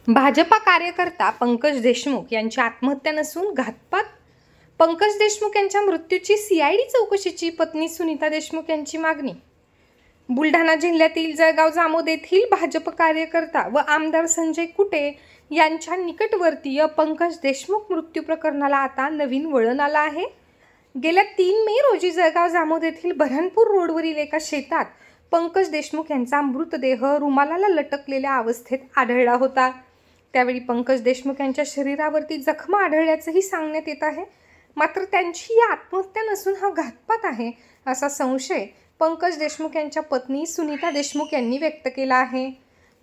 भाजपा कार्यकर्ता पंकज देशमुख यांची आत्महत्या नसून घातपात. पंकज देशमुख यांच्या मृत्यूची सीआयडी चौकशीची पत्नी सुनीता देशमुख यांची मागणी. बुलढाणा जिल्ह्यातील जळगाव जामोद येथील भाजप कार्यकर्ता व आमदार संजय कुटे यांच्या निकटवर्तीय पंकज देशमुख मृत्यू प्रकरणाला आता नवीन वळण आलं आहे. गेल्या 3 मे रोजी जळगाव जामोद येथील बऱ्हाणपूर रोडवरील एका शेतात पंकज देशमुख यांचा मृतदेह रुमालाला लटकलेल्या अवस्थेत आढळला होता. त्यावेळी पंकज देशमुख यांच्या शरीरावरती जखमा आढळल्याचंही सांगण्यात येत आहे. मात्र त्यांची ही आत्महत्या नसून हा घातपात आहे असा संशय पंकज देशमुख यांच्या पत्नी सुनीता देशमुख यांनी व्यक्त केला आहे.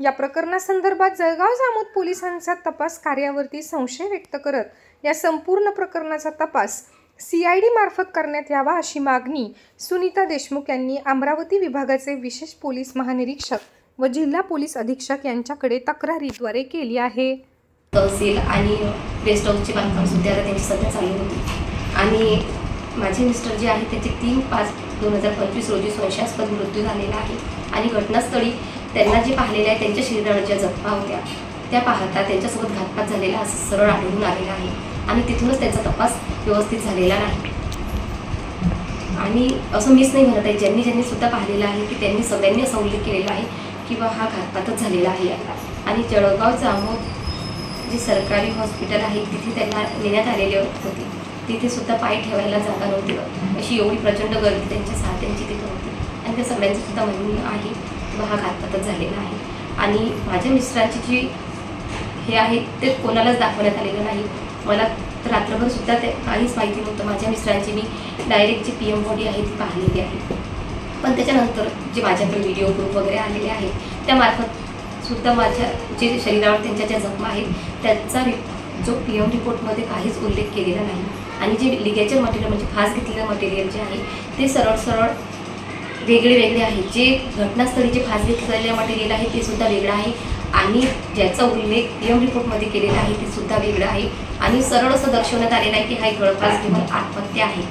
या प्रकरणासंदर्भात जळगाव जामोद पोलिसांच्या तपास कार्यावरती संशय व्यक्त करत या संपूर्ण प्रकरणाचा तपास सीआयडी मार्फत करण्यात यावा अशी मागणी सुनीता देशमुख यांनी अमरावती विभागाचे विशेष पोलीस महानिरीक्षक व जिल्हा पोलीस अधीक्षक यांच्याकडे तक्रारीद्वारे केली आहे. तहसील आणि गेस्ट हाऊसची बांधकाम सुद्धा त्यांची सध्या चालू होती आणि माझे मिस्टर जे आहे त्याचे 3/5/2025 रोजी संशयास्पद मृत्यू झालेला आहे आणि घटनास्थळी त्यांना जे पाहिलेलं आहे त्यांच्या शरीरावर ज्या जखमा होत्या त्या पाहता त्यांच्यासोबत घातपात झालेला असं सरळ आढळून आलेला आहे आणि तिथूनच त्यांचा तपास व्यवस्थित झालेला नाही. आणि असं मीच नाही म्हणत आहे, ज्यांनी सुद्धा पाहिलेलं आहे की त्यांनी सगळ्यांनी असा उल्लेख केलेला आहे की हा घातपातच झालेला आहे. आणि जळगाव जामोद जे सरकारी हॉस्पिटल आहे तिथे त्यांना नेण्यात आलेले होते. तिथे सुद्धा पाय ठेवायला जागा नव्हती, अशी एवढी प्रचंड गर्दी त्यांच्या साथ्यांची तिथे होती आणि त्या सगळ्यांचं सुद्धा म्हणणं आहे की हा घातपातच झालेला आहे. आणि माझ्या मिस्टरांची जी हे आहे ते कोणालाच दाखवण्यात आलेलं नाही. मला रात्रभर सुद्धा ते काहीच माहिती नव्हतं. माझ्या मिस्टरांची मी डायरेक्ट जी PM बॉडी आहे ती पाहिलेली आहे. पण त्याच्यानंतर जे माझ्याकडे व्हिडिओ प्रूफ वगैरे आलेले आहेत त्यामार्फत सुद्धा माझ्या जे शरीरावर त्यांच्या ज्या जखमा आहेत त्याचा जो PM रिपोर्टमध्ये काहीच उल्लेख केलेला नाही. आणि जे लिगेचर मटेरियल म्हणजे फास घेतलेलं मटेरियल जे आहे ते सरळ वेगळे आहे. जे घटनास्थळी जे फास घेतलेलं मटेरियल आहे ते सुद्धा वेगळं आहे आणि ज्याचा उल्लेख PM रिपोर्टमध्ये केलेला आहे ते सुद्धा वेगळं आहे. आणि सरळ असं दर्शवण्यात आलेलं आहे की हा एक गळफास घेऊन आत्महत्या आहे.